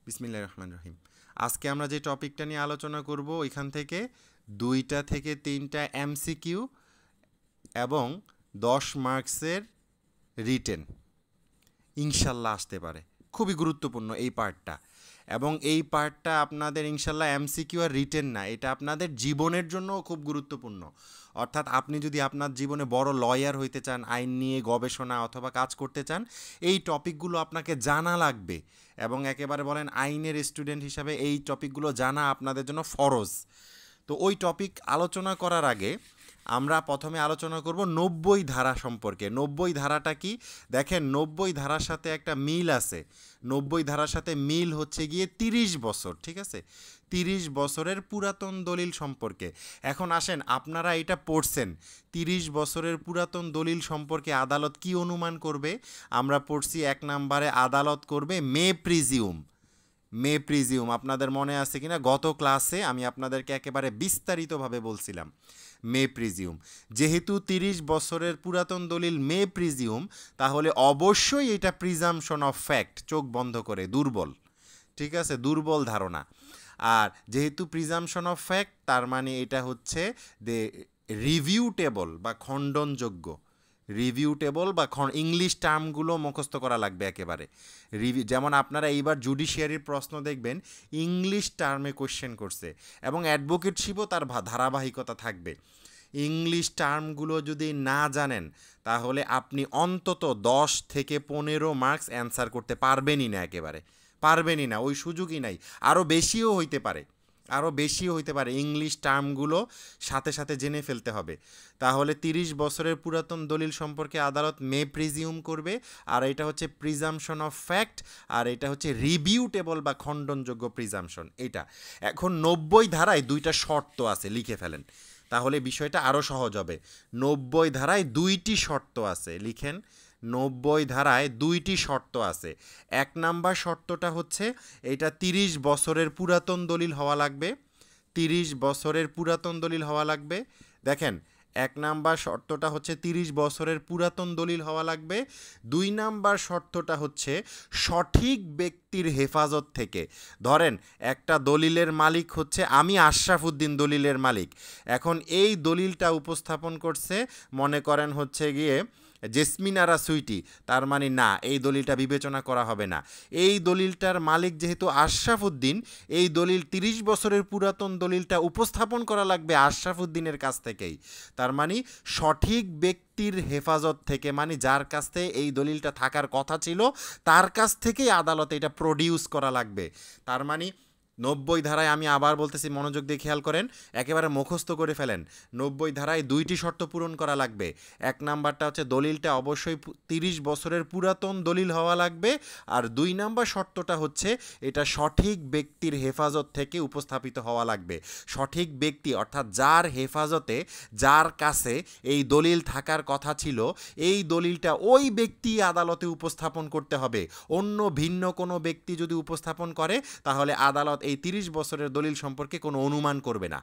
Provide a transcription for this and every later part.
বিসমিল্লাহির রহমানির রহিম। আজকে আমরা যে টপিকটা নিয়ে আলোচনা করব ওইখান থেকে 2টা থেকে 3টা এমসিকিউ এবং 10 মার্কসের রিটেন ইনশাল্লাহ আসতে পারে। খুবই গুরুত্বপূর্ণ এই পার্টটা, এবং এই পার্টটা আপনাদের ইনশাল্লাহ এমসিকিউ আর রিটেন না, এটা আপনাদের জীবনের জন্যও খুব গুরুত্বপূর্ণ। অর্থাৎ আপনি যদি আপনার জীবনে বড় লয়ার হইতে চান, আইন নিয়ে গবেষণা অথবা কাজ করতে চান, এই টপিকগুলো আপনাকে জানা লাগবে। এবং একেবারে বলেন আইনের স্টুডেন্ট হিসাবে এই টপিকগুলো জানা আপনাদের জন্য ফরজ। তো ওই টপিক আলোচনা করার আগে আমরা প্রথমে আলোচনা করব 90 ধারা সম্পর্কে। 90 ধারাটা কি? দেখেন, 90 ধারার সাথে একটা মিল আছে। 90 ধারার সাথে মিল হচ্ছে গিয়ে 30 বছর, ঠিক আছে? 30 বছরের পুরাতন দলিল সম্পর্কে। এখন আসেন, আপনারা এটা পড়ছেন, 30 বছরের পুরাতন দলিল সম্পর্কে আদালত কি অনুমান করবে? আমরা পড়ছি 1 নম্বরে আদালত করবে মে প্রিজিউম। আপনাদের মনে আছে কিনা, গত ক্লাসে আমি আপনাদেরকে একেবারে বিস্তারিতভাবে বলছিলাম মে প্রিজিউম। যেহেতু 30 বছরের পুরাতন দলিল মে প্রিজিউম, তাহলে অবশ্যই এটা প্রিজাম্পশন অফ ফ্যাক্ট, চোখ বন্ধ করে, দুর্বল, ঠিক আছে, দুর্বল ধারণা। আর যেহেতু প্রিজাম্পশন অফ ফ্যাক্ট, তার মানে এটা হচ্ছে দে রিভিউটেবল বা খণ্ডনযোগ্য। রিভিউটেবল বা ইংলিশ টার্মগুলো মুখস্থ করা লাগবে একেবারে। যেমন আপনারা এইবার জুডিশিয়ারির প্রশ্ন দেখবেন, ইংলিশ টার্মে কোশ্চেন করছে, এবং অ্যাডভোকেটশিপও তার ধারাবাহিকতা থাকবে। ইংলিশ টার্মগুলো যদি না জানেন, তাহলে আপনি অন্তত 10 থেকে 15 মার্কস অ্যান্সার করতে পারবেনই না, একেবারে পারবেনই না, ওই সুযোগই নাই। আরও বেশিও হইতে পারে, ইংলিশ টার্মগুলো সাথে সাথে জেনে ফেলতে হবে। তাহলে 30 বছরের পুরাতন দলিল সম্পর্কে আদালত মে প্রিজিউম করবে, আর এটা হচ্ছে প্রিজাম্পশন অফ ফ্যাক্ট, আর এটা হচ্ছে রিবিউটেবল বা খণ্ডনযোগ্য প্রিজাম্পশন। এটা এখন 90 ধারায় 2টা শর্ত আছে, লিখে ফেলেন, তাহলে বিষয়টা আরও সহজ হবে। 90 ধারায় 2টি শর্ত আছে, লিখেন। 90 ধারায় 2টি শর্ত আছে। 1 নাম্বার শর্তটা হচ্ছে এটা 30 বছরের পুরাতন দলিল হওয়া লাগবে। 30 বছরের পুরাতন দলিল হওয়া লাগবে। দেখেন, 1 নাম্বার শর্তটা হচ্ছে 30 বছরের পুরাতন দলিল হওয়া লাগবে। 2 নাম্বার শর্তটা হচ্ছে সঠিক ব্যক্তির হেফাজত থেকে। ধরেন একটা দলিলের মালিক হচ্ছে আমি আশরাফুদ্দিন, দলিলের মালিক। এখন এই দলিলটা উপস্থাপন করছে, মনে করেন হচ্ছে গিয়ে জেসমিন আরা সুইটি, তার মানে না, এই দলিলটা বিবেচনা করা হবে না। এই দলিলটার মালিক যেহেতু আশরাফুদ্দিন, এই দলিল 30 বছরের পুরাতন দলিলটা উপস্থাপন করা লাগবে আশরাফুদ্দিনের কাছ থেকেই। তার মানে সঠিক ব্যক্তির হেফাজত থেকে, মানে যার কাছ থেকে এই দলিলটা থাকার কথা ছিল, তার কাছ থেকেই আদালতে এটা প্রডিউস করা লাগবে। তার মানে 90 ধারায়, আমি আবার বলতেছি, মনোযোগ দিয়ে খেয়াল করেন, একেবারে মুখস্থ করে ফেলেন। 90 ধারায় 2টি শর্ত পূরণ করা লাগবে। 1 নাম্বারটা হচ্ছে দলিলটা অবশ্যই 30 বছরের পুরাতন দলিল হওয়া লাগবে, আর 2 নাম্বার শর্তটা হচ্ছে এটা সঠিক ব্যক্তির হেফাজত থেকে উপস্থাপিত হওয়া লাগবে। সঠিক ব্যক্তি অর্থাৎ যার হেফাজতে, যার কাছে এই দলিল থাকার কথা ছিল, এই দলিলটা ওই ব্যক্তি আদালতে উপস্থাপন করতে হবে। অন্য ভিন্ন কোনো ব্যক্তি যদি উপস্থাপন করে, তাহলে আদালত এই 30 বছরের দলিল সম্পর্কে কোনো অনুমান করবে না।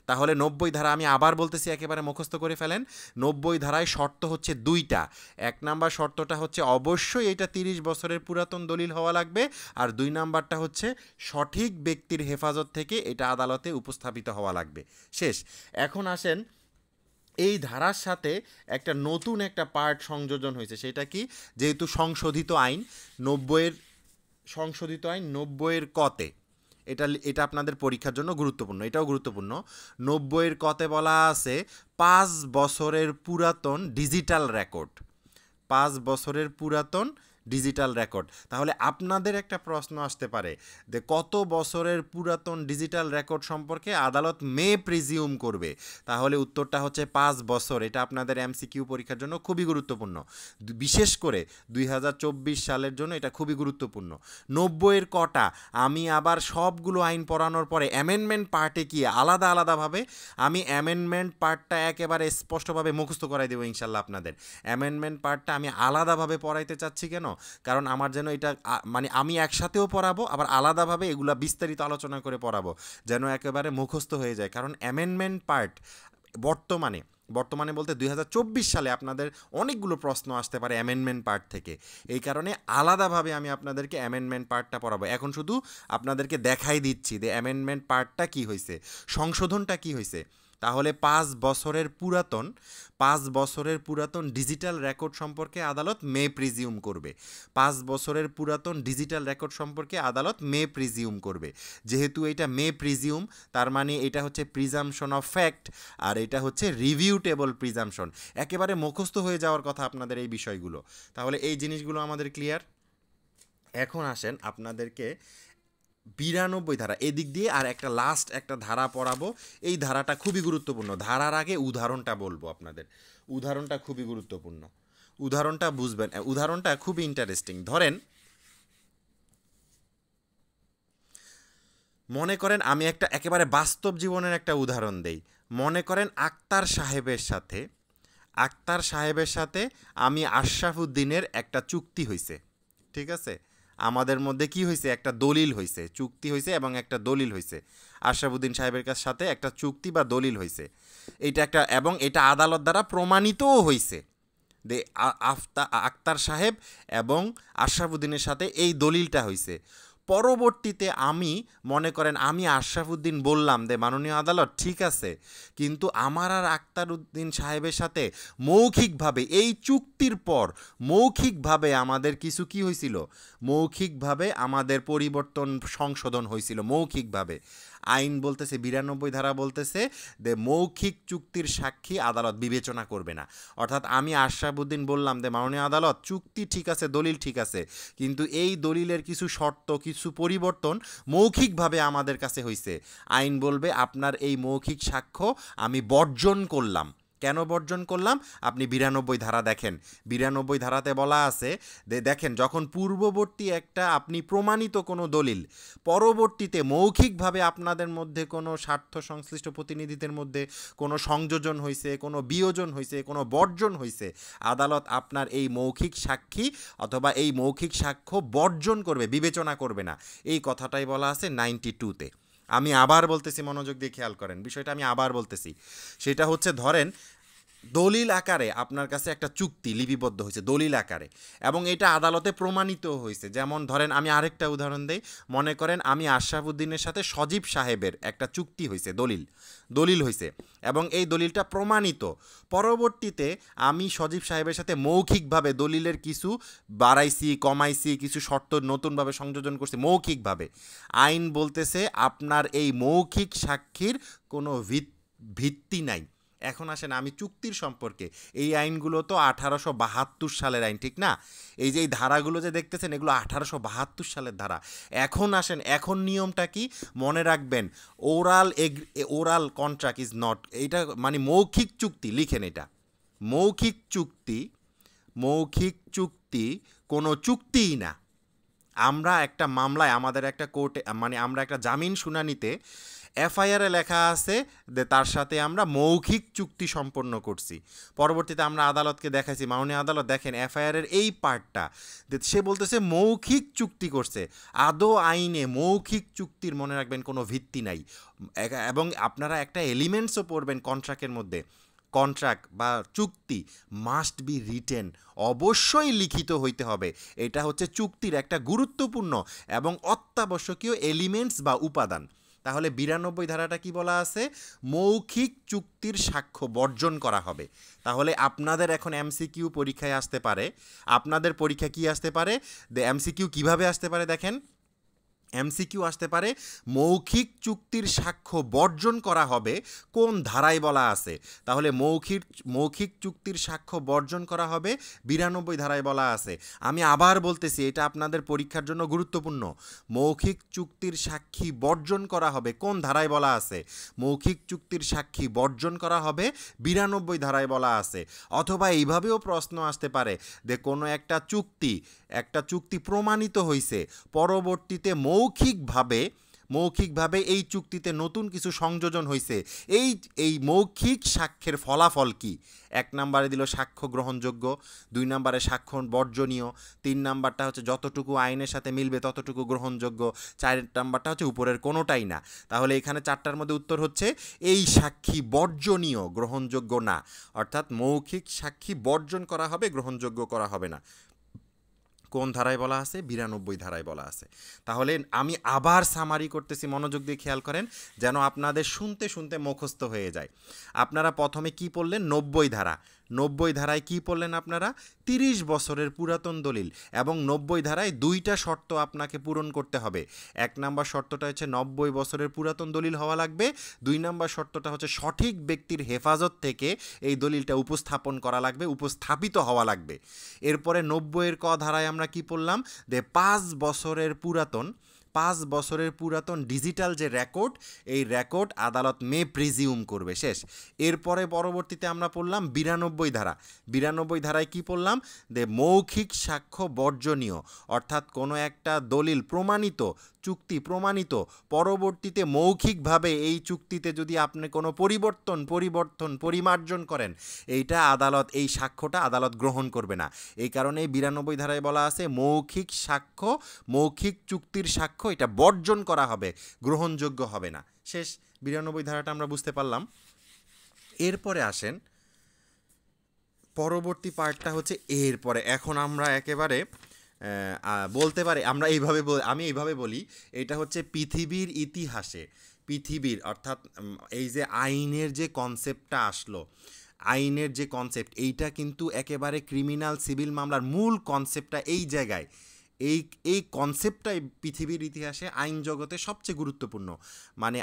তাহলে 90 ধারা, আমি আবার বলতেছি, একেবারে মুখস্থ করে ফেলেন। 90 ধারায় শর্ত হচ্ছে 2টা। 1 নাম্বার শর্তটা হচ্ছে অবশ্যই এটা 30 বছরের পুরাতন দলিল হওয়া লাগবে, আর 2 নাম্বারটা হচ্ছে সঠিক ব্যক্তির হেফাজত থেকে এটা আদালতে উপস্থাপিত হওয়া লাগবে। শেষ। এখন আসেন, এই ধারার সাথে একটা নতুন একটা পার্ট সংযোজন হয়েছে। সেটা কি? যেহেতু সংশোধিত আইন 90-এর কতে, এটা আপনাদের পরীক্ষার জন্য গুরুত্বপূর্ণ, এটাও গুরুত্বপূর্ণ। 90-এর কতে বলা আছে 5 বছরের পুরাতন ডিজিটাল রেকর্ড। 5 বছরের পুরাতন ডিজিটাল রেকর্ড। তাহলে আপনাদের একটা প্রশ্ন আসতে পারে যে কত বছরের পুরাতন ডিজিটাল রেকর্ড সম্পর্কে আদালত মে প্রিজিউম করবে? তাহলে উত্তরটা হচ্ছে 5 বছর। এটা আপনাদের এমসিকিউ পরীক্ষার জন্য খুবই গুরুত্বপূর্ণ, বিশেষ করে 2024 সালের জন্য এটা খুবই গুরুত্বপূর্ণ। 90-এর কটা, আমি আবার সবগুলো আইন পড়ানোর পরে অ্যামেন্ডমেন্ট পার্টে কি আলাদা আলাদাভাবে আমি অ্যামেন্ডমেন্ট পার্টটা একেবারে স্পষ্টভাবে মুখস্থ করাই দেবো ইনশাল্লাহ। আপনাদের অ্যামেন্ডমেন্ট পার্টটা আমি আলাদাভাবে পড়াইতে চাচ্ছি। কেন? কারণ আমার যেন এটা মানে আমি একসাথেও পড়াবো, আবার আলাদাভাবে এগুলা বিস্তারিত আলোচনা করে পড়াবো, যেন একেবারে মুখস্থ হয়ে যায়। কারণ অ্যামেন্ডমেন্ট পার্ট বর্তমানে বর্তমানে বলতে 2024 সালে আপনাদের অনেকগুলো প্রশ্ন আসতে পারে অ্যামেন্ডমেন্ট পার্ট থেকে। এই কারণে আলাদাভাবে আমি আপনাদেরকে অ্যামেন্ডমেন্ট পার্টটা পড়াবো। এখন শুধু আপনাদেরকে দেখাই দিচ্ছি যে অ্যামেন্ডমেন্ট পার্টটা কী হয়েছে, সংশোধনটা কী হয়েছে। তাহলে 5 বছরের পুরাতন ডিজিটাল রেকর্ড সম্পর্কে আদালত মে প্রিজিউম করবে। 5 বছরের পুরাতন ডিজিটাল রেকর্ড সম্পর্কে আদালত মে প্রিজিউম করবে। যেহেতু এটা মে প্রিজিউম, তার মানে এটা হচ্ছে প্রিজাম্পশন অফ ফ্যাক্ট, আর এটা হচ্ছে রিভিউটেবল প্রিজাম্পশন। একেবারে মুখস্থ হয়ে যাওয়ার কথা আপনাদের এই বিষয়গুলো। তাহলে এই জিনিসগুলো আমাদের ক্লিয়ার। এখন আসেন আপনাদেরকে 92 ধারা এদিক দিয়ে আর একটা লাস্ট একটা ধারা পড়াবো। এই ধারাটা খুবই গুরুত্বপূর্ণ। ধারার আগে উদাহরণটা বলবো আপনাদের। উদাহরণটা খুবই গুরুত্বপূর্ণ, উদাহরণটা বুঝবেন। উদাহরণটা খুবই ইন্টারেস্টিং। ধরেন মনে করেন আমি একটা একেবারে বাস্তব জীবনের একটা উদাহরণ দেই। মনে করেন আক্তার সাহেবের সাথে আমি আশরাফুদ্দিনের একটা চুক্তি হয়েছে, ঠিক আছে? আমাদের মধ্যে কি হয়েছে, একটা দলিল হয়েছে, চুক্তি হয়েছে এবং একটা দলিল হয়েছে। আশরাফুদ্দিন সাহেবের সাথে একটা চুক্তি বা দলিল হয়েছে। এটা একটা, এবং এটা আদালত দ্বারা প্রমাণিতও হয়েছে যে আক্তার সাহেব এবং আশরাফুদ্দিনের সাথে এই দলিলটা হয়েছে। পরবর্তীতে আমি মনে করেন আমি আশরাফুদ্দিন বললাম যে মাননীয় আদালত ঠিক আছে, কিন্তু আমার আর আক্তারউদ্দিন সাহেবের সাথে মৌখিকভাবে এই চুক্তির পর মৌখিকভাবে আমাদের কিছু কি হয়েছিল, মৌখিকভাবে আমাদের পরিবর্তন সংশোধন হয়েছিল মৌখিকভাবে। আইন বলতেছে 92 ধারা বলতেছে যে মৌখিক চুক্তির সাক্ষী আদালত বিবেচনা করবে না। অর্থাৎ আমি আশরাফুদ্দিন বললাম যে মাননীয় আদালত চুক্তি ঠিক আছে, দলিল ঠিক আছে, কিন্তু এই দলিলের কিছু শর্ত, কিছু পরিবর্তন মৌখিকভাবে আমাদের কাছে হয়েছে। আইন বলবে আপনার এই মৌখিক সাক্ষ্য আমি বর্জন করলাম। কেন বর্জন করলাম? আপনি 92 ধারা দেখেন। 92 ধারাতে বলা আছে যে দেখেন, যখন পূর্ববর্তী একটা আপনি প্রমাণিত কোনো দলিল পরবর্তীতে মৌখিকভাবে আপনাদের মধ্যে কোনো স্বার্থ সংশ্লিষ্ট প্রতিনিধিদের মধ্যে কোনো সংযোজন হয়েছে, কোনো বিয়োজন হয়েছে, কোনো বর্জন হয়েছে, আদালত আপনার এই মৌখিক সাক্ষী অথবা এই মৌখিক সাক্ষ্য বর্জন করবে, বিবেচনা করবে না। এই কথাটাই বলা আছে 92-তে। আমি আবার বলতেছি, মনোযোগ দিয়ে খেয়াল করেন বিষয়টা, আমি আবার বলতেছি। সেটা হচ্ছে ধরেন দলিল আকারে আপনার কাছে একটা চুক্তি লিপিবদ্ধ হয়েছে দলিল আকারে, এবং এটা আদালতে প্রমাণিত হয়েছে। যেমন ধরেন আমি আরেকটা উদাহরণ দেই। মনে করেন আমি আশরাফুদ্দিনের সাথে সজীব সাহেবের একটা চুক্তি হয়েছে, দলিল হয়েছে, এবং এই দলিলটা প্রমাণিত। পরবর্তীতে আমি সজীব সাহেবের সাথে মৌখিকভাবে দলিলের কিছু বাড়াইছি, কমাইছি, কিছু শর্ত নতুনভাবে সংযোজন করছি মৌখিকভাবে। আইন বলতেছে আপনার এই মৌখিক সাক্ষীর কোনো ভিত্তি নাই। এখন আসেন আমি চুক্তির সম্পর্কে, এই আইনগুলো তো 1872 সালের আইন, ঠিক না? এই যে এই ধারাগুলো যে দেখতেছেন এগুলো 1872 সালের ধারা। এখন আসেন, এখন নিয়মটা কি মনে রাখবেন, ওরাল কন্ট্রাক্ট ইজ নট, এইটা মানে মৌখিক চুক্তি, লিখেন এটা। মৌখিক চুক্তি কোনো চুক্তিই না। আমরা একটা মামলায় আমাদের একটা কোর্টে মানে আমরা একটা জামিন শুনানিতে এফআইআরে লেখা আছে যে তার সাথে আমরা মৌখিক চুক্তি সম্পন্ন করছি। পরবর্তীতে আমরা আদালতকে দেখাইছি, মাননীয় আদালত দেখেন এফআইআরের এই পার্টটা, সে বলতেছে মৌখিক চুক্তি করছে। আদৌ আইনে মৌখিক চুক্তির মনে রাখবেন কোনো ভিত্তি নাই। এবং আপনারা একটা এলিমেন্টসও পড়বেন কন্ট্রাক্টের মধ্যে, কন্ট্রাক্ট বা চুক্তি মাস্ট বি রিটেন, অবশ্যই লিখিত হইতে হবে। এটা হচ্ছে চুক্তির একটা গুরুত্বপূর্ণ এবং অত্যাবশ্যকীয় এলিমেন্টস বা উপাদান। তাহলে 92 ধারাটা কি বলা আছে? মৌখিক চুক্তির সাক্ষ্য বর্জন করা হবে। তাহলে আপনাদের এখন এমসিকিউ পরীক্ষায় আসতে পারে, আপনাদের পরীক্ষা কি আসতে পারে, এমসিকিউ কিভাবে আসতে পারে দেখেন। এমসিকিউ আসতে পারে মৌখিক চুক্তির সাক্ষ্য বর্জন করা হবে কোন ধারায় বলা আছে। তাহলে মৌখিক চুক্তির সাক্ষ্য বর্জন করা হবে 92 ধারায় বলা আছে। আমি আবার বলতেছি, এটা আপনাদের পরীক্ষার জন্য গুরুত্বপূর্ণ। মৌখিক চুক্তির সাক্ষী বর্জন করা হবে কোন ধারায় বলা আছে? মৌখিক চুক্তির সাক্ষী বর্জন করা হবে 92 ধারায় বলা আছে। অথবা এইভাবেও প্রশ্ন আসতে পারে যে কোনো একটা চুক্তি প্রমাণিত হয়েছে, পরবর্তীতে মৌখিকভাবে এই চুক্তিতে নতুন কিছু সংযোজন হয়েছে, এই মৌখিক সাক্ষ্যের ফলাফল কি? 1 নম্বরে দিল সাক্ষ্য গ্রহণযোগ্য, 2 নম্বরে সাক্ষ্য বর্জনীয়, 3 নাম্বারটা হচ্ছে যতটুকু আইনের সাথে মিলবে ততটুকু গ্রহণযোগ্য, 4 নাম্বারটা হচ্ছে উপরের কোনোটাই না। তাহলে এখানে 4টার মধ্যে উত্তর হচ্ছে এই সাক্ষী বর্জনীয়, গ্রহণযোগ্য না। অর্থাৎ মৌখিক সাক্ষী বর্জন করা হবে, গ্রহণযোগ্য করা হবে না। কোন ধারায় বলা আছে? 92 ধারায় বলা আছে। তাহলে আমি আবার সামারি করতেছি, মনোযোগ দিয়ে খেয়াল করেন যেন আপনাদের শুনতে শুনতে মুখস্থ হয়ে যায়। আপনারা প্রথমে কি পড়লেন? 90 ধারা। 90 ধারায় কি পড়লেন আপনারা? 30 বছরের পুরাতন দলিল, এবং 90 ধারায় 2টা শর্ত আপনাকে পূরণ করতে হবে। 1 নাম্বার শর্তটা হচ্ছে 90 বছরের পুরাতন দলিল হওয়া লাগবে। 2 নাম্বার শর্তটা হচ্ছে সঠিক ব্যক্তির হেফাজত থেকে এই দলিলটা উপস্থাপন করা লাগবে, উপস্থাপিত হওয়া লাগবে। এরপরে 90-এর ক ধারায় আমরা কি পড়লাম? 5 বছরের পুরাতন ডিজিটাল যে রেকর্ড, এই রেকর্ড আদালত প্রিজিউম করবে। শেষ। এরপরে পরবর্তীতে আমরা পড়লাম 92 ধারা। 92 ধারায় কি পড়লাম? মৌখিক সাক্ষ্য বর্জনীয়, অর্থাৎ কোনো একটা দলিল প্রমাণিত, চুক্তি প্রমাণিত, পরবর্তীতে মৌখিকভাবে এই চুক্তিতে যদি আপনি কোনো পরিমার্জন করেন, এই সাক্ষ্যটা আদালত গ্রহণ করবে না। এই কারণে 92 ধারায় বলা আছে মৌখিক সাক্ষ্য, মৌখিক চুক্তির সাক্ষ্য এটা বর্জন করা হবে, গ্রহণযোগ্য হবে না। শেষ। 92 ধারাটা আমরা বুঝতে পারলাম। এরপরে আসেন পরবর্তী পার্টটা হচ্ছে এরপরে। এখন আমরা একেবারে বলতে পারি, আমি এইভাবে বলি, এটা হচ্ছে পৃথিবীর ইতিহাসে, অর্থাৎ এই যে আইনের যে কনসেপ্টটা আসলো, আইনের যে কনসেপ্ট, এইটা কিন্তু একেবারে ক্রিমিনাল সিভিল মামলার মূল কনসেপ্টটা এই জায়গায়, এই কনসেপ্টটাই পৃথিবীর ইতিহাসে আইন জগতে সবচেয়ে গুরুত্বপূর্ণ। মানে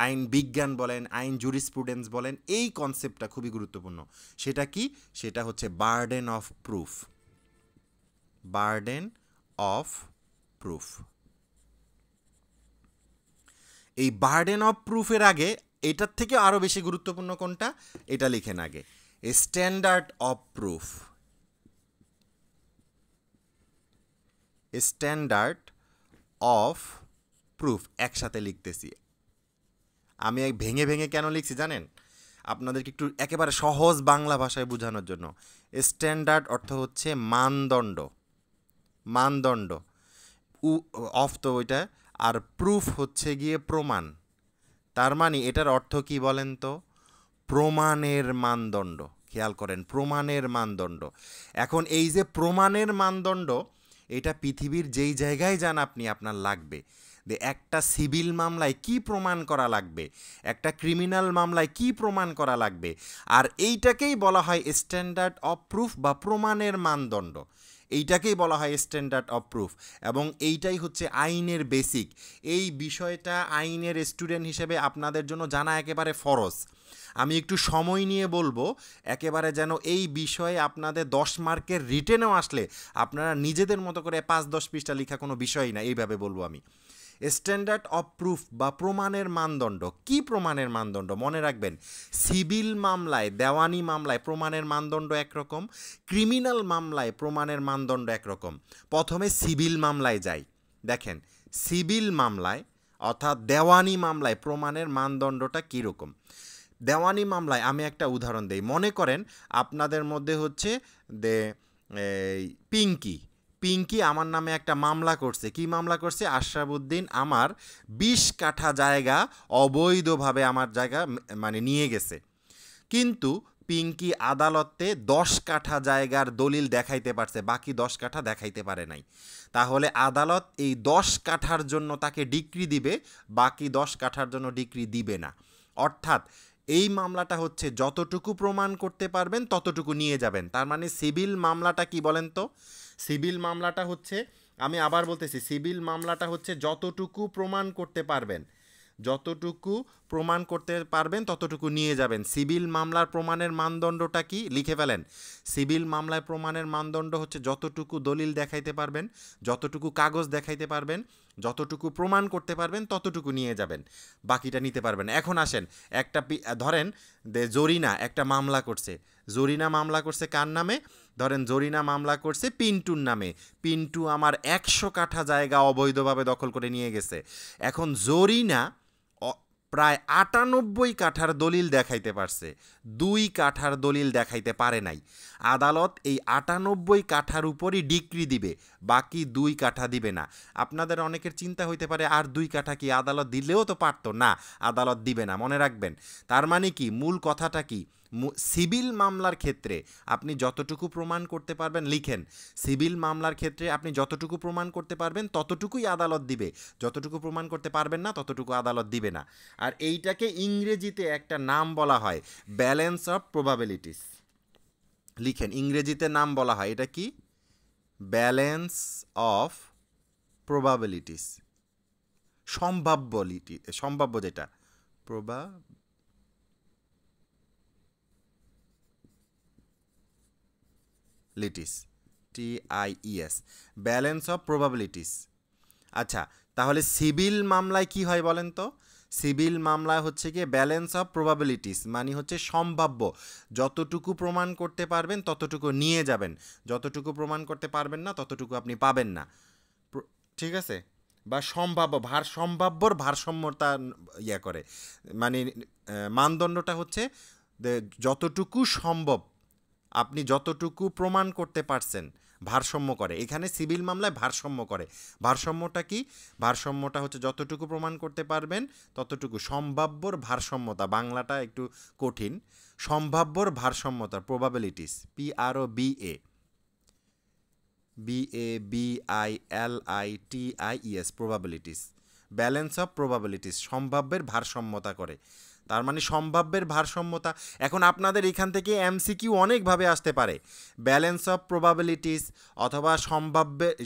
আইন বিজ্ঞান বলেন, আইন জুরিসপ্রুডেন্স বলেন, এই কনসেপ্টটা খুবই গুরুত্বপূর্ণ। সেটা কি? সেটা হচ্ছে বার্ডেন অফ প্রুফ। এই বার্ডেন অফ প্রুফের আগে এটার থেকে আরও বেশি গুরুত্বপূর্ণ কোনটা? এটা লিখেন আগে, standard of proof. Standard of proof একসাথে লিখতেছি। আমি ভেঙে ভেঙে কেন লিখছি জানেন? আপনাদেরকে একটু একেবারে সহজ বাংলা ভাষায় বোঝানোর জন্য। স্ট্যান্ডার্ড অর্থ হচ্ছে মানদণ্ড, অফ তো ওইটা, আর প্রুফ হচ্ছে গিয়ে প্রমাণ। তার মানে এটার অর্থ কি বলেন তো? প্রমাণের মানদণ্ড। খেয়াল করেন, প্রমাণের মানদণ্ড। এখন এই যে প্রমাণের মানদণ্ড, এটা পৃথিবীর যেই জায়গায় যান আপনার লাগবে। একটা সিভিল মামলায় কি প্রমাণ করা লাগবে, একটা ক্রিমিনাল মামলায় কি প্রমাণ করা লাগবে, আর এইটাকেই বলা হয় স্ট্যান্ডার্ড অফ প্রুফ বা প্রমাণের মানদণ্ড। এইটাকেই বলা হয় স্ট্যান্ডার্ড অফ প্রুফ, এবং এইটাই হচ্ছে আইনের বেসিক। এই বিষয়টা আইনের স্টুডেন্ট হিসেবে আপনাদের জন্য জানা একেবারে ফরজ। আমি একটু সময় নিয়ে বলবো, একেবারে যেন এই বিষয়ে আপনাদের 10 মার্কের রিটেনেও আসলে আপনারা নিজেদের মতো করে 5-10 পৃষ্ঠা লেখা কোনো বিষয়ই না, এইভাবে বলবো আমি। স্ট্যান্ডার্ড অফ প্রুফ বা প্রমাণের মানদণ্ড। কি প্রমাণের মানদণ্ড? মনে রাখবেন, সিভিল মামলায়, দেওয়ানি মামলায় প্রমাণের মানদণ্ড একরকম, ক্রিমিনাল মামলায় প্রমাণের মানদণ্ড একরকম। প্রথমে সিভিল মামলায় যাই। দেখেন, সিভিল মামলায় অর্থাৎ দেওয়ানি মামলায় প্রমাণের মানদণ্ডটা কীরকম। দেওয়ানি মামলায় আমি একটা উদাহরণ দেই। মনে করেন আপনাদের মধ্যে হচ্ছে পিঙ্কি আমার নামে একটা মামলা করছে। কি মামলা করছে? আশরাফুদ্দিন আমার 20 কাঠা জায়গা অবৈধভাবে আমার জায়গা মানে নিয়ে গেছে, কিন্তু পিঙ্কি আদালতে 10 কাঠা জায়গার দলিল দেখাইতে পারছে, বাকি 10 কাঠা দেখাইতে পারে নাই। তাহলে আদালত এই 10 কাঠার জন্য তাকে ডিক্রি দিবে, বাকি 10 কাঠার জন্য ডিক্রি দিবে না। অর্থাৎ এই মামলাটা হচ্ছে যতটুকু প্রমাণ করতে পারবেন ততটুকু নিয়ে যাবেন। তার মানে সিভিল মামলাটা কি বলেন তো? সিভিল মামলাটা হচ্ছে, আমি আবার বলতেছি, সিভিল মামলাটা হচ্ছে যতটুকু প্রমাণ করতে পারবেন ততটুকু নিয়ে যাবেন। সিভিল মামলার প্রমাণের মানদণ্ডটা কি? লিখে ফেলেন। সিভিল মামলায় প্রমাণের মানদণ্ড হচ্ছে যতটুকু দলিল দেখাইতে পারবেন, যতটুকু কাগজ দেখাইতে পারবেন, যতটুকু প্রমাণ করতে পারবেন ততটুকু নিয়ে যাবেন, বাকিটা নিতে পারবেন। এখন আসেন, ধরেন জরিনা একটা মামলা করছে। জরিনা মামলা করছে কার নামে? ধরেন জরিনা মামলা করছে পিন্টুর নামে, পিন্টু আমার 100 কাঠা জায়গা অবৈধভাবে দখল করে নিয়ে গেছে। এখন জরিনা প্রায় 98 কাঠার দলিল দেখাইতে পারছে, 2 কাঠার দলিল দেখাইতে পারে নাই। আদালত এই 98 কাঠার উপরই ডিক্রি দিবে, বাকি 2 কাঠা দিবে না। আপনাদের অনেকের চিন্তা হইতে পারে আর 2 কাঠা কি আদালত দিলেও তো পারতো না, আদালত দিবে না। মনে রাখবেন, তার মানে কি, মূল কথাটা কি, সিভিল মামলার ক্ষেত্রে আপনি যতটুকু প্রমাণ করতে পারবেন, লিখেন, সিভিল মামলার ক্ষেত্রে আপনি যতটুকু প্রমাণ করতে পারবেন ততটুকুই আদালত দিবে, যতটুকু প্রমাণ করতে পারবেন না ততটুকু আদালত দিবে না। আর এইটাকে ইংরেজিতে একটা নাম বলা হয় ব্যালেন্স অফ প্রবাবিলিটিস। লিখেন, ইংরেজিতে নাম বলা হয়, এটা কি, ব্যালেন্স অফ প্রবাবিলিটিস, সম্ভাব্য যেটা probabilities, TIES, balance of probabilities. আচ্ছা, তাহলে সিভিল মামলায় কি হয় বলেন তো? সিভিল মামলা হচ্ছে গিয়ে ব্যালেন্স অফ প্রবাবিলিটিস, মানে হচ্ছে সম্ভাব্য, যতটুকু প্রমাণ করতে পারবেন ততটুকু নিয়ে যাবেন, যতটুকু প্রমাণ করতে পারবেন না ততটুকু আপনি পাবেন না, ঠিক আছে? বা সম্ভাব্যর ভারসাম্যতা করে, মানে মানদণ্ডটা হচ্ছে যতটুকু সম্ভব, আপনি যতটুকু প্রমাণ করতে পারছেন ভারসাম্য করে। এখানে সিভিল মামলায় ভারসাম্য করে। ভারসাম্যটা কি? ভারসাম্যটা হচ্ছে যতটুকু প্রমাণ করতে পারবেন ততটুকু, সম্ভাব্যর ভারসাম্যতা, বাংলাটা একটু কঠিন, সম্ভাব্যর ভারসাম্যতা, probabilities, BABILITIES, probabilities, balance of probabilities, সম্ভাব্যের ভারসাম্যতা করে। তার মানে সম্ভাব্যের ভারসাম্যতা। এখন আপনাদের এখান থেকে MCQ অনেকভাবে আসতে পারে, ব্যালেন্স অফ প্রবাবিলিটিস অথবা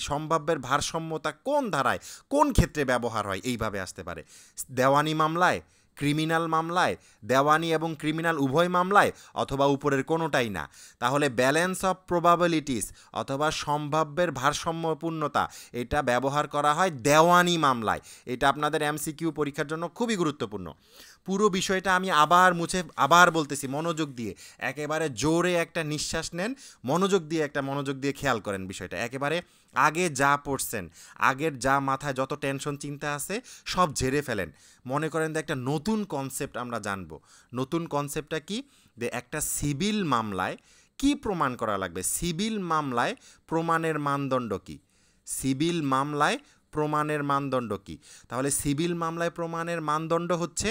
সম্ভাব্যের ভারসাম্যতা কোন ধারায় কোন ক্ষেত্রে ব্যবহার হয়, এইভাবে আসতে পারে। দেওয়ানি মামলায়, ক্রিমিনাল মামলায়, দেওয়ানি এবং ক্রিমিনাল উভয় মামলায়, অথবা উপরের কোনোটাই না। তাহলে ব্যালেন্স অফ প্রবাবিলিটিস অথবা সম্ভাব্যের ভারসাম্যপূর্ণতা, এটা ব্যবহার করা হয় দেওয়ানি মামলায়। এটা আপনাদের MCQ পরীক্ষার জন্য খুবই গুরুত্বপূর্ণ। পুরো বিষয়টা আমি আবার বলতেছি, মনোযোগ দিয়ে, একেবারে জোরে একটা নিঃশ্বাস নেন, মনোযোগ দিয়ে খেয়াল করেন বিষয়টা। একেবারে আগে যা পড়ছেন, আগের যা মাথায় যত টেনশন চিন্তা আছে সব ঝেড়ে ফেলেন। মনে করেন যে একটা নতুন কনসেপ্ট আমরা জানবো। নতুন কনসেপ্টটা কি? যে একটা সিভিল মামলায় কি প্রমাণ করা লাগবে, সিভিল মামলায় প্রমাণের মানদণ্ড কি, সিভিল মামলায় প্রমাণের মানদণ্ড কি? তাহলে সিভিল মামলায় প্রমাণের মানদণ্ড হচ্ছে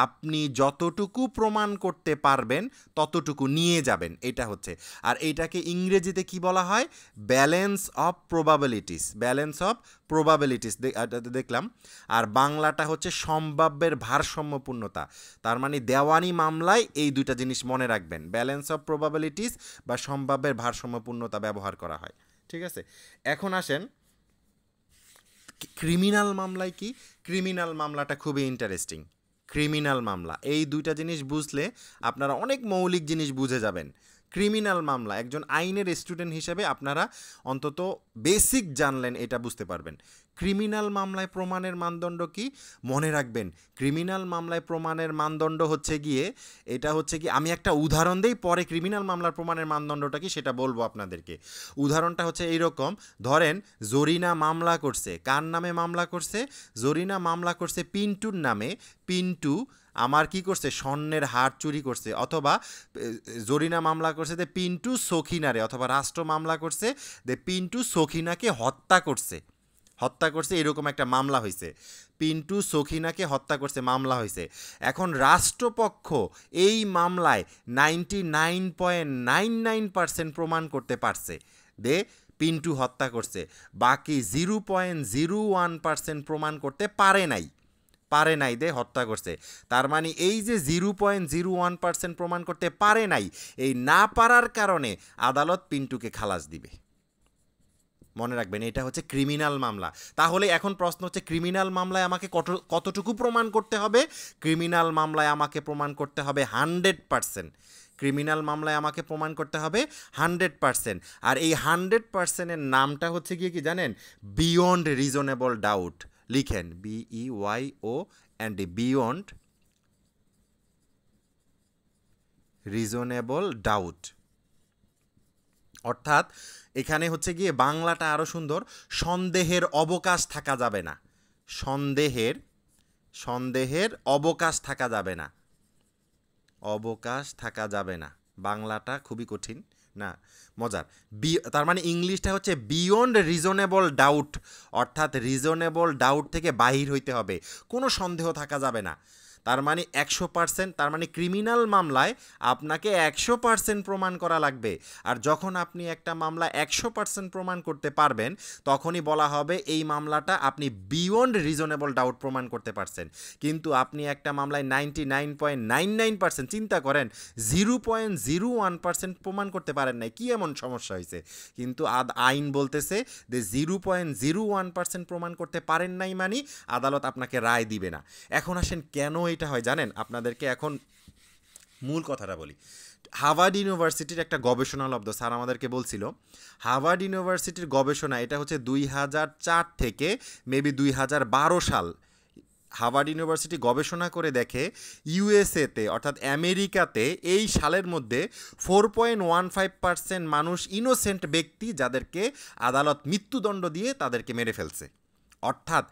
আপনি যতটুকু প্রমাণ করতে পারবেন ততটুকু নিয়ে যাবেন, এটা হচ্ছে। আর এইটাকে ইংরেজিতে কি বলা হয়? Balance of probabilities, balance of probabilities দেখলাম। আর বাংলাটা হচ্ছে সম্ভাব্যের ভারসাম্যপূর্ণতা। তার মানে দেওয়ানি মামলায় এই দুইটা জিনিস মনে রাখবেন, ব্যালেন্স অফ প্রবাবিলিটিস বা সম্ভাব্যের ভারসাম্যপূর্ণতা ব্যবহার করা হয়, ঠিক আছে? এখন আসেন ক্রিমিনাল মামলায় কি? ক্রিমিনাল মামলাটা খুবই ইন্টারেস্টিং। ক্রিমিনাল মামলা, এই দুইটা জিনিস বুঝলে আপনারা অনেক মৌলিক জিনিস বুঝে যাবেন। ক্রিমিনাল মামলা, একজন আইনের স্টুডেন্ট হিসেবে আপনারা অন্তত বেসিক জানলেন, এটা বুঝতে পারবেন। ক্রিমিনাল মামলায় প্রমাণের মানদণ্ড কি? মনে রাখবেন, ক্রিমিনাল মামলায় প্রমাণের মানদণ্ড হচ্ছে গিয়ে, এটা হচ্ছে কি, আমি একটা উদাহরণ দেই, পরে ক্রিমিনাল মামলার প্রমাণের মানদণ্ডটা কি সেটা বলবো আপনাদেরকে। উদাহরণটা হচ্ছে এইরকম, ধরেন জরিনা মামলা করছে, কার নামে মামলা করছে? জরিনা মামলা করছে পিন্টুর নামে। পিন্টু আমার কি করছে? স্বর্ণের হার চুরি করছে। অথবা জরিনা মামলা করছে যে পিন্টু সখিনারে, অথবা রাষ্ট্র মামলা করছে যে পিন্টু সখিনাকে হত্যা করছে, এরকম একটা মামলা হয়েছে। পিন্টু সখিনাকে হত্যা করছে, মামলা হয়েছে। এখন রাষ্ট্রপক্ষ এই মামলায় 99.99% প্রমাণ করতে পারছে যে পিন্টু হত্যা করছে, বাকি 0.01% প্রমাণ করতে পারে নাই দে হত্যা করছে। তার মানে এই যে 0.01% প্রমাণ করতে পারে নাই, এই না পারার কারণে আদালত পিন্টুকে খালাস দিবে। মনে রাখবেন, এটা হচ্ছে ক্রিমিনাল মামলা। তাহলে এখন প্রশ্ন হচ্ছে, ক্রিমিনাল মামলায় আমাকে কতটুকু প্রমাণ করতে হবে? ক্রিমিনাল মামলায় আমাকে প্রমাণ করতে হবে 100%। ক্রিমিনাল মামলায় আমাকে প্রমাণ করতে হবে 100%। আর এই 100%-এর নামটা হচ্ছে গিয়ে কি জানেন? Beyond reasonable doubt. লিখেন, BEYO and beyond reasonable doubt, অর্থাৎ এখানে হচ্ছে গিয়ে বাংলাটা আরও সুন্দর, সন্দেহের অবকাশ থাকা যাবে না, সন্দেহের অবকাশ থাকা যাবে না, অবকাশ থাকা যাবে না। বাংলাটা খুবই কঠিন না, মজার। তার মানে ইংলিশটা হচ্ছে বিয়ন্ড রিজনেবল ডাউট, অর্থাৎ রিজনেবল ডাউট থেকে বাহির হইতে হবে, কোনো সন্দেহ থাকা যাবে না। তার মানে 100%, তার মানে ক্রিমিনাল মামলায় আপনাকে 100% প্রমাণ করা লাগবে। আর যখন আপনি একটা মামলা 100% প্রমাণ করতে পারবেন, তখনই বলা হবে এই মামলাটা আপনি বিয়ন্ড রিজনেবল ডাউট প্রমাণ করতে পারছেন। কিন্তু আপনি একটা মামলায় 99.99%, চিন্তা করেন, 0.01% প্রমাণ করতে পারেন নাই, কি এমন সমস্যা হয়েছে? কিন্তু আইন বলতেছে যে 0.01% প্রমাণ করতে পারেন নাই মানে আদালত আপনাকে রায় দিবে না। এখন আসেন কেন এটা হয় জানেন? আপনাদেরকে এখন মূল কথাটা বলি। হার্ভার্ড ইউনিভার্সিটির একটা গবেষণা লব্ধ, স্যার আমাদেরকে বলছিল, হার্ভার্ড ইউনিভার্সিটির গবেষণা, এটা হচ্ছে 2004 থেকে মেবি 2012 সাল। হার্ভার্ড ইউনিভার্সিটি গবেষণা করে দেখে ইউএসএতে অর্থাৎ আমেরিকাতে এই সালের মধ্যে 4.15% মানুষ ইনোসেন্ট ব্যক্তি যাদেরকে আদালত মৃত্যুদণ্ড দিয়ে তাদেরকে মেরে ফেলছে। অর্থাৎ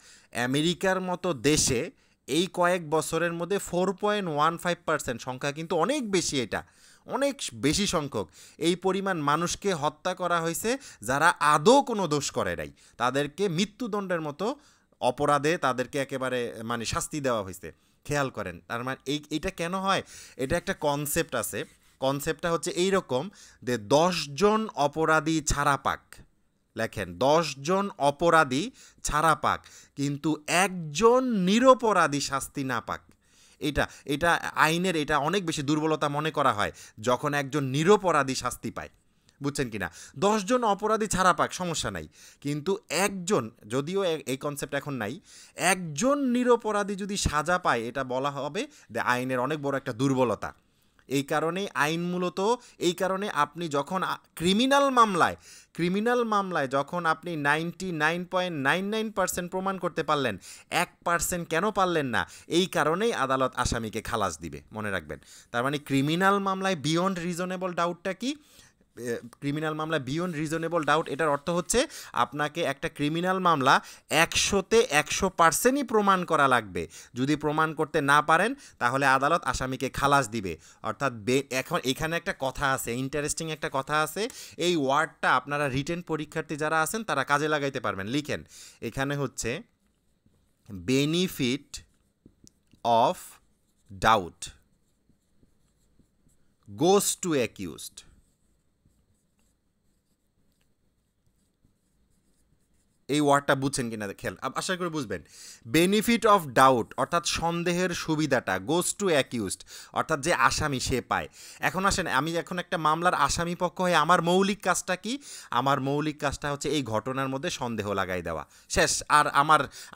আমেরিকার মতো দেশে এই কয়েক বছরের মধ্যে 4.15% সংখ্যা কিন্তু অনেক বেশি, এটা অনেক বেশি সংখ্যক এই পরিমাণ মানুষকে হত্যা করা হয়েছে যারা আদৌ কোনো দোষ করে নাই, তাদেরকে মৃত্যুদণ্ডের মতো অপরাধে তাদেরকে একেবারে মানে শাস্তি দেওয়া হয়েছে। খেয়াল করেন, তার মানে এইটা কেন হয়? এটা একটা কনসেপ্ট আছে, কনসেপ্টটা হচ্ছে এইরকম যে 10 জন অপরাধী ছাড়া পাক, লেখেন 10 জন অপরাধী ছাড়া পাক, কিন্তু একজন নিরপরাধী শাস্তি না পাক। এটা এটা আইনের এটা অনেক বেশি দুর্বলতা মনে করা হয় যখন একজন নিরপরাধী শাস্তি পায়, বুঝছেন কিনা? 10 জন অপরাধী ছাড়া পাক সমস্যা নাই, কিন্তু একজন, যদিও এই কনসেপ্ট এখন নাই, একজন নিরপরাধী যদি সাজা পায়, এটা বলা হবে যে আইনের অনেক বড় একটা দুর্বলতা। এই কারণেই আইন মূলত, এই কারণে আপনি যখন ক্রিমিনাল মামলায় যখন আপনি 99.99% প্রমাণ করতে পারলেন, 1% কেন পারলেন না? এই কারণেই আদালত আসামিকে খালাস দিবে, মনে রাখবেন। তার মানে ক্রিমিনাল মামলায় বিয়ন্ড রিজনেবল ডাউটটা কি? ক্রিমিনাল মামলা বিয়ন্ড রিজনেবল ডাউট, এটার অর্থ হচ্ছে আপনাকে একটা ক্রিমিনাল মামলা 100তে 100%ই প্রমাণ করা লাগবে। যদি প্রমাণ করতে না পারেন তাহলে আদালত আসামিকে খালাস দিবে। অর্থাৎ এখন এখানে একটা কথা আছে, ইন্টারেস্টিং একটা কথা আছে, এই ওয়ার্ডটা আপনারা রিটেন পরীক্ষার্থী যারা আছেন তারা কাজে লাগাইতে পারবেন। লিখেন, এখানে হচ্ছে benefit of doubt goes to accused. এই ওয়ার্ডটা বুঝছেন কিনা খেয়াল, আশা করি বুঝবেন। বেনিফিট অফ ডাউট অর্থাৎ সন্দেহের সুবিধাটা গোস টু অ্যাকিউজড, অর্থাৎ যে আসামি সে পায়। এখন আসেন, আমি এখন একটা মামলার আসামি পক্ষ হয়ে আমার মৌলিক কাজটা কি? আমার মৌলিক কাজটা হচ্ছে এই ঘটনার মধ্যে সন্দেহ লাগাই দেওয়া, শেষ। আর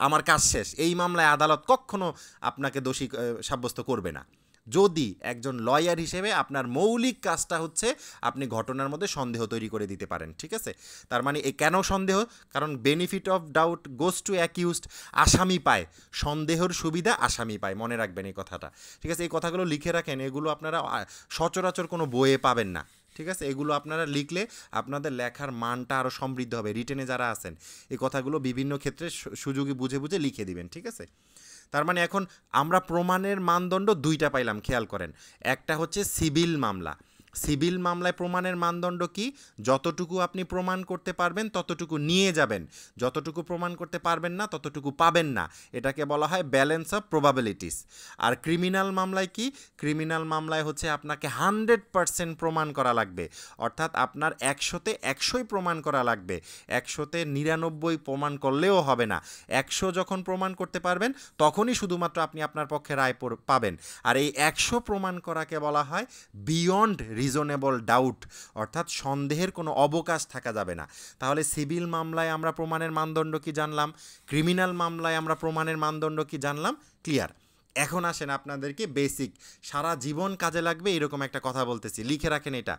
আমার কাজ শেষ। এই মামলায় আদালত কখনো আপনাকে দোষী সাব্যস্ত করবে না, যদি একজন লয়ার হিসেবে আপনার মৌলিক কাজটা হচ্ছে আপনি ঘটনার মধ্যে সন্দেহ তৈরি করে দিতে পারেন, ঠিক আছে? তার মানে কেন সন্দেহ? কারণ benefit of doubt goes to accused, আসামি পায়, সন্দেহের সুবিধা আসামি পায়, মনে রাখবেন এই কথাটা, ঠিক আছে? এই কথাগুলো লিখে রাখেন, এগুলো আপনারা সচরাচর কোনো বইয়ে পাবেন না, ঠিক আছে? এগুলো আপনারা লিখলে আপনাদের লেখার মানটা আরও সমৃদ্ধ হবে। রিটেনে যারা আছেন এই কথাগুলো বিভিন্ন ক্ষেত্রে সুযোগে বুঝে বুঝে লিখে দিবেন, ঠিক আছে? তার মানে এখন আমরা প্রমাণের মানদণ্ড দুইটা পাইলাম, খেয়াল করেন। একটা হচ্ছে সিভিল মামলা, সিভিল মামলায় প্রমাণের মানদণ্ড কি? যতটুকু আপনি প্রমাণ করতে পারবেন ততটুকু নিয়ে যাবেন, যতটুকু প্রমাণ করতে পারবেন না ততটুকু পাবেন না, এটাকে বলা হয় ব্যালেন্স অফ প্রবাবিলিটিস। আর ক্রিমিনাল মামলায় কি? ক্রিমিনাল মামলায় হচ্ছে আপনাকে 100% প্রমাণ করা লাগবে, অর্থাৎ আপনার 100তে 100ই প্রমাণ করা লাগবে, 100তে 99 প্রমাণ করলেও হবে না। 100 যখন প্রমাণ করতে পারবেন তখনই শুধুমাত্র আপনি আপনার পক্ষে রায় পাবেন। আর এই 100 প্রমাণ করাকে বলা হয় বিয়ন্ড রিজনেবল ডাউট, অর্থাৎ সন্দেহের কোনো অবকাশ থাকা যাবে না। তাহলে সিভিল মামলায় আমরা প্রমাণের মানদণ্ড কি জানলাম, ক্রিমিনাল মামলায় আমরা প্রমাণের মানদণ্ড কি জানলাম, ক্লিয়ার? এখন আসেন আপনাদেরকে বেসিক সারা জীবন কাজে লাগবে এরকম একটা কথা বলতেছি, লিখে রাখেন এটা,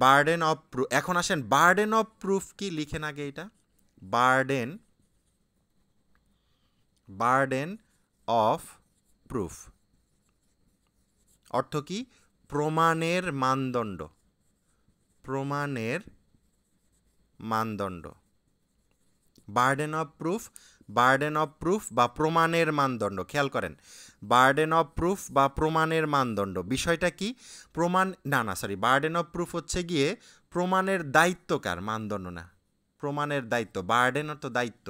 বার্ডেন অফ প্রুফ। এখন আসেন বার্ডেন অফ প্রুফ কি, লিখেন আগে এটা, বার্ডেন অফ প্রুফ অর্থ কি? প্রমাণের মানদণ্ড, প্রমাণের মানদণ্ড। বার্ডেন অফ প্রুফ বা প্রমাণের মানদণ্ড। খেয়াল করেন, বার্ডেন অফ প্রুফ বা প্রমাণের মানদণ্ড বিষয়টা কি? বার্ডেন অফ প্রুফ হচ্ছে গিয়ে প্রমাণের দায়িত্বকার, মানদণ্ড না। প্রমাণের দায়িত্ব, বার্ডেন অর্থ দায়িত্ব।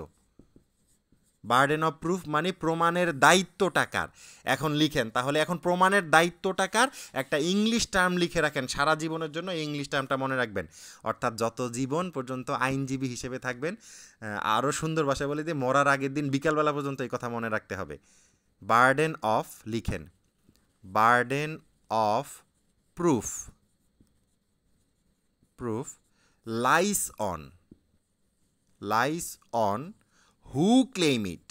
বার্ডেন অফ প্রুফ মানে প্রমাণের দায়িত্বটা কার। এখন লিখেন তাহলে, এখন প্রমাণের দায়িত্বটা কার একটা ইংলিশ টার্ম লিখে রাখেন সারা জীবনের জন্য। এই ইংলিশ টার্মটা মনে রাখবেন, অর্থাৎ যত জীবন পর্যন্ত আইনজীবী হিসেবে থাকবেন। আরও সুন্দর ভাষায় বলে দিয়ে মরার আগের দিন বিকালবেলা পর্যন্ত এই কথা মনে রাখতে হবে। বার্ডেন অফ, লিখেন burden of proof lies on who claim it,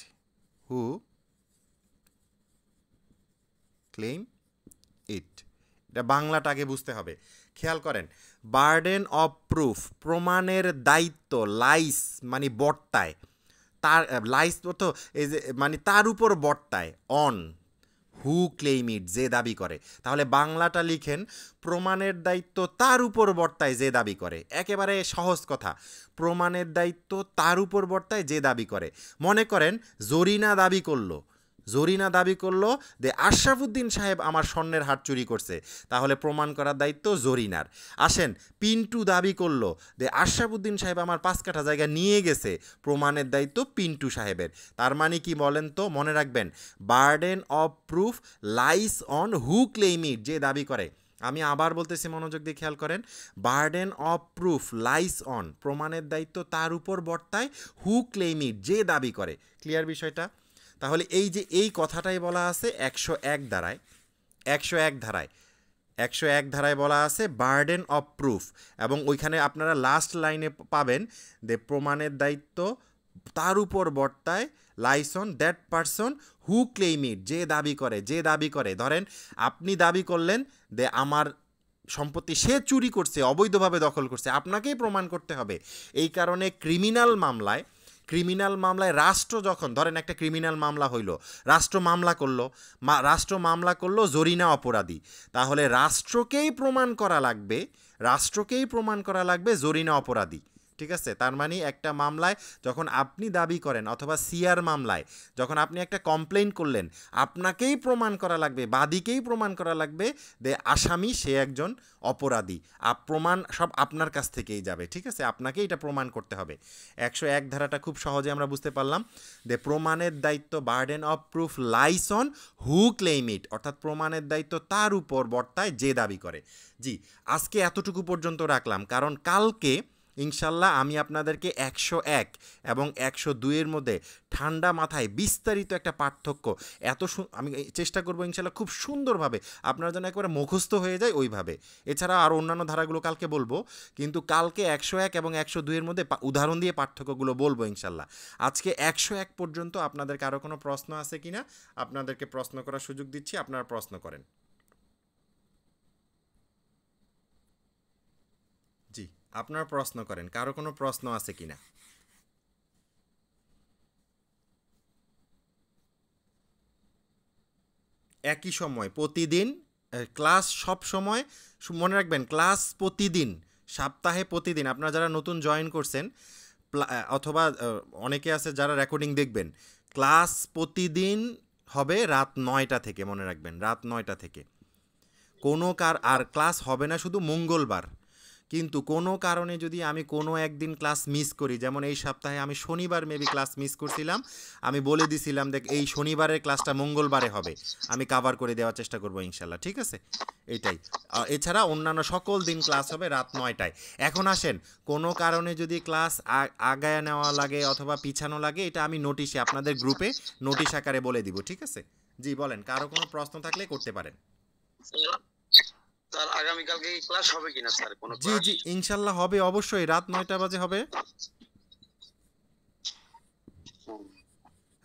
এটা বাংলাটা আগে বুঝতে হবে। খেয়াল করেন, বার্ডেন অফ প্রুফ প্রমাণের দায়িত্ব, লাইস মানে বর্তায়, তার লাইস তো এই যে মানে তার উপর বর্তায়, অন হু ক্লেইম ইট যে দাবি করে। তাহলে বাংলাটা লিখেন প্রমাণের দায়িত্ব তার উপর বর্তায় যে দাবি করে। একেবারে সহজ কথা, প্রমাণের দায়িত্ব তার উপর বর্তায় যে দাবি করে। মনে করেন জরিনা দাবি করলো যে আশরাফুদ্দিন সাহেব আমার স্বর্ণের হার চুরি করছে, তাহলে প্রমাণ করার দায়িত্ব জরিনার। আসেন, পিন্টু দাবি করলো যে আশরাফুদ্দিন সাহেব আমার 5 কাঠা জায়গা নিয়ে গেছে, প্রমাণের দায়িত্ব পিন্টু সাহেবের। তার মানে কি বলেন তো? মনে রাখবেন, burden of proof lies on who claim it যে দাবি করে। আমি আবার বলতেছি, মনোযোগ দিয়ে খেয়াল করেন, burden of proof lies on প্রমাণের দায়িত্ব তার উপর বর্তায়, হু ক্লেইম ইট যে দাবি করে। ক্লিয়ার বিষয়টা? তাহলে এই যে এই কথাটাই বলা আছে 101 ধারায় বলা আছে বার্ডেন অফ প্রুফ, এবং ওইখানে আপনারা লাস্ট লাইনে পাবেন যে প্রমাণের দায়িত্ব তার উপর বর্তায়, lies on that person who claim it যে দাবি করে। ধরেন আপনি দাবি করলেন যে আমার সম্পত্তি সে চুরি করছে, অবৈধভাবে দখল করছে, আপনাকেই প্রমাণ করতে হবে। এই কারণে ক্রিমিনাল মামলায় রাষ্ট্র যখন, ধরেন একটা ক্রিমিনাল মামলা হইল, রাষ্ট্র মামলা করলো জরিনা অপরাধী, তাহলে রাষ্ট্রকেই প্রমাণ করা লাগবে জরিনা অপরাধী। ঠিক আছে? তার মানে একটা মামলায় যখন আপনি দাবি করেন, অথবা সিআর মামলায় যখন আপনি একটা কমপ্লেইন করলেন, আপনাকেই প্রমাণ করা লাগবে, বাদীকেই প্রমাণ করা লাগবে যে আসামি সে একজন অপরাধী। প্রমাণ সব আপনার কাছ থেকেই যাবে। ঠিক আছে? আপনাকেই এটা প্রমাণ করতে হবে। 101 ধারাটা খুব সহজে আমরা বুঝতে পারলাম যে প্রমাণের দায়িত্ব, burden of proof lies on who claim it, অর্থাৎ প্রমাণের দায়িত্ব তার উপর বর্তায় যে দাবি করে। জি, আজকে এতটুকু পর্যন্ত রাখলাম, কারণ কালকে ইনশাল্লাহ আমি আপনাদেরকে 101 এবং 102-এর মধ্যে ঠান্ডা মাথায় বিস্তারিত একটা পার্থক্য আমি চেষ্টা করবো ইনশাল্লাহ খুব সুন্দরভাবে আপনারা যেন একবারে মুখস্থ হয়ে যায় ওইভাবে। এছাড়া আর অন্যান্য ধারাগুলো কালকে বলবো, কিন্তু কালকে 101 এবং 102-এর মধ্যে উদাহরণ দিয়ে পার্থক্যগুলো বলবো ইনশাল্লাহ। আজকে 101 পর্যন্ত আপনাদের কারো কোনো প্রশ্ন আছে কিনা আপনাদেরকে প্রশ্ন করার সুযোগ দিচ্ছি, আপনারা প্রশ্ন করেন। জি, আপনারা প্রশ্ন করেন, কারো কোনো প্রশ্ন আছে কিনা? একই সময় প্রতিদিন ক্লাস, সব সময় মনে রাখবেন, ক্লাস প্রতিদিন, সপ্তাহে প্রতিদিন। আপনারা যারা নতুন জয়েন করছেন অথবা অনেকে আছে যারা রেকর্ডিং দেখবেন, ক্লাস প্রতিদিন হবে রাত 9টা থেকে। মনে রাখবেন, রাত 9টা থেকে। আর ক্লাস হবে না শুধু মঙ্গলবার, কিন্তু কোনো কারণে যদি আমি কোনো একদিন ক্লাস মিস করি, যেমন এই সপ্তাহে আমি শনিবার মেবি ক্লাস মিস করছিলাম, আমি বলে দিছিলাম দেখ এই শনিবারের ক্লাসটা মঙ্গলবারে হবে, আমি কাভার করে দেওয়ার চেষ্টা করবো ইনশাল্লাহ। ঠিক আছে? এইটাই। এছাড়া অন্যান্য সকল দিন ক্লাস হবে রাত 9টায়। এখন আসেন, কোনো কারণে যদি ক্লাস আগায় নেওয়া লাগে অথবা পিছানো লাগে, এটা আমি নোটিশে আপনাদের গ্রুপে নোটিশ আকারে বলে দিব। ঠিক আছে? জি বলেন, কারো কোনো প্রশ্ন থাকলে করতে পারেন। স্যার আগামী কালকে ক্লাস হবে কিনা স্যার? কোনো জি জি ইনশাআল্লাহ হবে, অবশ্যই রাত 9টা বাজে হবে।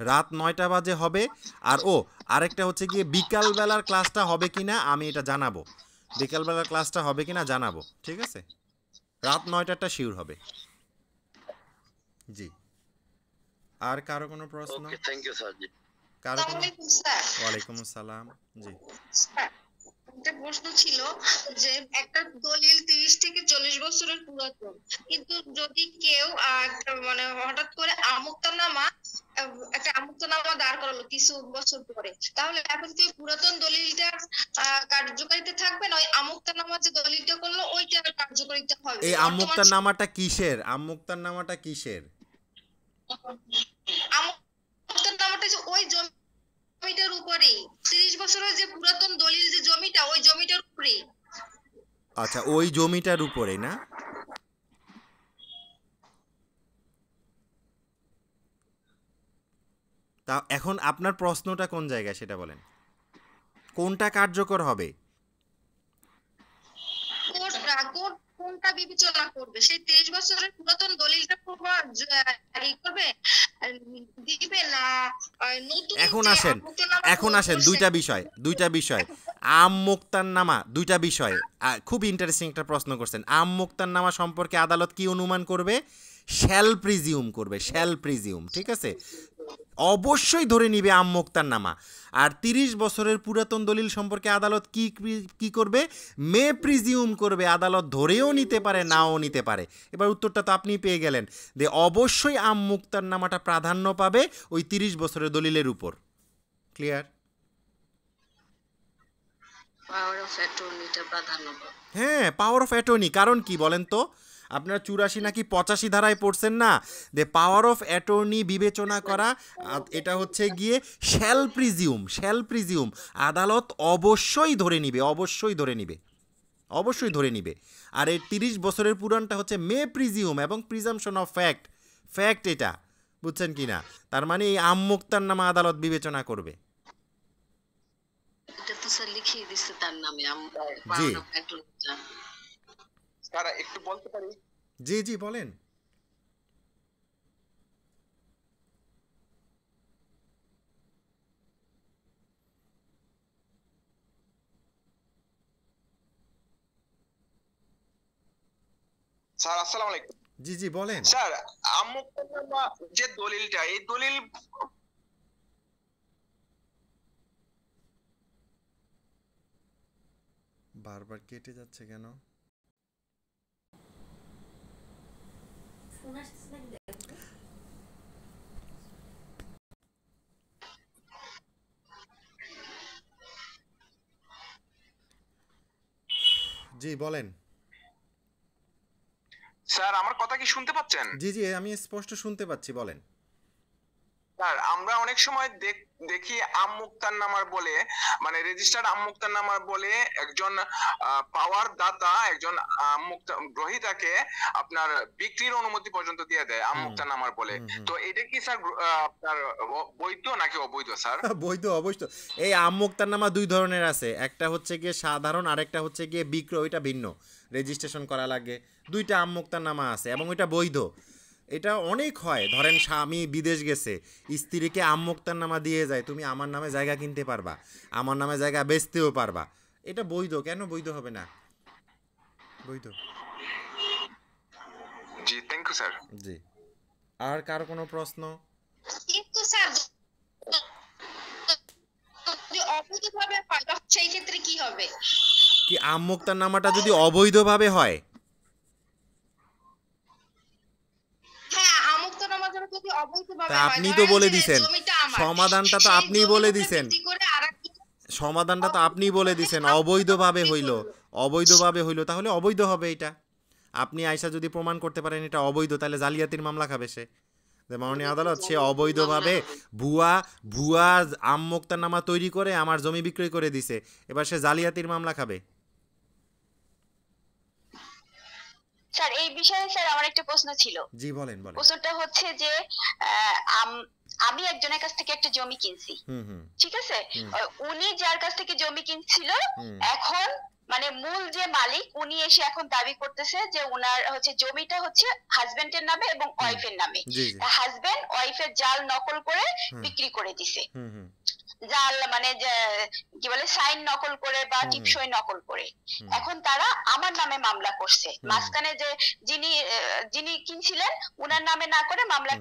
রাত 9টা বাজে হবে। আর আরেকটা হচ্ছে গিয়ে বিকাল বেলার ক্লাসটা হবে কিনা আমি এটা জানাবো, বিকাল বেলার ক্লাসটা হবে কিনা জানাবো। ঠিক আছে? রাত 9টাটা শিওর হবে। জি, আর কারো কোনো প্রশ্ন? Thank you sir. জি, কারো কোনো? ওয়ালাইকুম আসসালাম। জি একটা প্রশ্ন ছিল যে একটা দলিল 30 থেকে 40 বছরের পুরাতন, কিন্তু যদি কেউ মানে হঠাৎ করে একটা আমুক্তনামা দাঁড় করালো কিছু বছর পরে, তাহলে এখন কি পুরাতন দলিলটার কার্যকারিতা থাকবে না ওই আমুক্তনামা যে দলিলটা করলো ওইটার কার্যকারিতা হবে? এই বর্তমান আমুক্তারনামাটা কিসের? আমুক্তারনামাটা কিসের? আমুক্তনামাটা যে ওই জমিটার উপরেই, 30 বছরের যে পুরাতন দলিল যে জমিটা ওই জমিটার উপরেই। আচ্ছা, ওই জমিটার উপরে না? তা এখন আপনার প্রশ্নটা কোন জায়গায় সেটা বলেন, কোনটা কার্যকর হবে? কোনটা বিবেচনা করবে? সেই 30 বছরের পুরাতন দলিলটা করবে দিবে না নতুন? এখন আসেন দুইটা বিষয় আমুক্তারনামা, দুইটা বিষয়। খুব ইন্টারেস্টিং একটা প্রশ্ন করছেন। আমুক্তারনামা সম্পর্কে আদালত কি অনুমান করবে? শ্যাল প্রিজিউম, ঠিক আছে? অবশ্যই ধরে নিবে আমুক্তারনামা। আর 30 বছরের পুরাতন দলিল সম্পর্কে আদালত কি করবে? মে প্রিজিউম করবে। আদালত ধরেও নিতে পারে, নাও নিতে পারে। এবার উত্তরটা তো আপনি পেয়ে গেলেন যে অবশ্যই আমুক্তারনামাটা প্রাধান্য পাবে ওই 30 বছরের দলিলের উপর। ক্লিয়ার? পাওয়ার অফ অ্যাটর্নিটা প্রাধান্য পাবে। হ্যাঁ, পাওয়ার অফ অ্যাটর্নি। কারণ কি বলেন তো? আপনার 84 নাকি 85 ধারায় পড়ছেন না যে পাওয়ার অফ অ্যাটর্নি বিবেচনা করা, এটা হচ্ছে গিয়ে শ্যাল প্রিজিউম। আদালত অবশ্যই ধরে নিবে। আর এই 30 বছরের পুরানটা হচ্ছে মে প্রিজিউম এবং প্রিজাম্পশন অফ ফ্যাক্ট এটা, বুঝছেন কি না? তার মানে এই আমুক্তারনামা আদালত বিবেচনা করবে। এটা তো স্যার লিখিয়ে দিচ্ছে তার নামে। জি স্যার একটু বলতে পারি? জি বলেন। স্যার আসসালামু আলাইকুম। জি বলেন। স্যার আমুক্তনামা যে দলিলটা, এই দলিল বারবার কেটে যাচ্ছে কেন? জি বলেন। স্যার আমার কথা কি শুনতে পাচ্ছেন? জি আমি স্পষ্ট শুনতে পাচ্ছি, বলেন। স্যার আমরা অনেক সময় দেখি আমুক্তারনামার বলে, মানে রেজিস্টার্ড আমুক্তারনামার বলে একজন পাওয়ার দাতা একজন গ্রহীতাকে আপনার বিক্রির অনুমতি পর্যন্ত দিয়ে দেয় আমুক্তারনামার বলে। তো এটা কি স্যার আপনার বৈধ নাকি অবৈধ স্যার? বৈধ, অবৈধ। এই আমুক্তারনামা দুই ধরনের আছে, একটা হচ্ছে গিয়ে সাধারণ, আরেকটা হচ্ছে গিয়ে বিক্রয়। ওইটা ভিন্ন, রেজিস্ট্রেশন করা লাগে। দুইটা আমুক্তারনামা আছে এবং এটা বৈধ। এটা অনেক হয়, ধরেন স্বামী বিদেশ গেছে, স্ত্রীকে আমুক্তারনামা দিয়ে যায়, তুমি আমার নামে জায়গা কিনতে পারবা, আমার নামে জায়গা বেচতেও পারবা। এটা বৈধ। কেন বৈধ হবে না? বৈধ। জি থ্যাংক ইউ স্যার। জি, আর কারো কোনো প্রশ্ন? কিন্তু স্যার যদি অবৈধভাবে হয় সেই ক্ষেত্রে কি হবে? কি আমুক্তারনামাটা যদি অবৈধভাবে হয়? আপনি তো বলে দিছেন সমাধানটা, তো আপনি বলে দিছেন অবৈধভাবে হইলো, তাহলে অবৈধ হবে এটা। আপনি আয়সা যদি প্রমাণ করতে পারেন এটা অবৈধ, তাহলে জালিয়াতির মামলা খাবে সে। মাননীয় আদালত, সে অবৈধভাবে ভুয়া আমুক্তারনামা তৈরি করে আমার জমি বিক্রয় করে দিছে, এবার সে জালিয়াতির মামলা খাবে। স্যার এই বিষয়ে স্যার আমার একটা প্রশ্ন ছিল। জি বলেন। প্রশ্নটা হচ্ছে যে আমি একজনের কাছ থেকে একটা জমি কিনছি, ঠিক আছে? উনি যার কাছ থেকে জমি কিনছিল, এখন মানে মূল যে মালিক উনি এসে এখন দাবি করতেছে যে উনার হচ্ছে জমিটা হচ্ছে হাজবেন্ডের নামে এবং ওয়াইফের নামে। হাজবেন্ড ওয়াইফের জাল নকল করে বিক্রি করে দিছে, জাল মানে কি বলে সাইন নকল করে বা টিপসই নকল করে। এখন তারা আমার নামে মামলা করছে, মাঝখানে যে যিনি কিনছিলেন উনার নামে না করে মামলা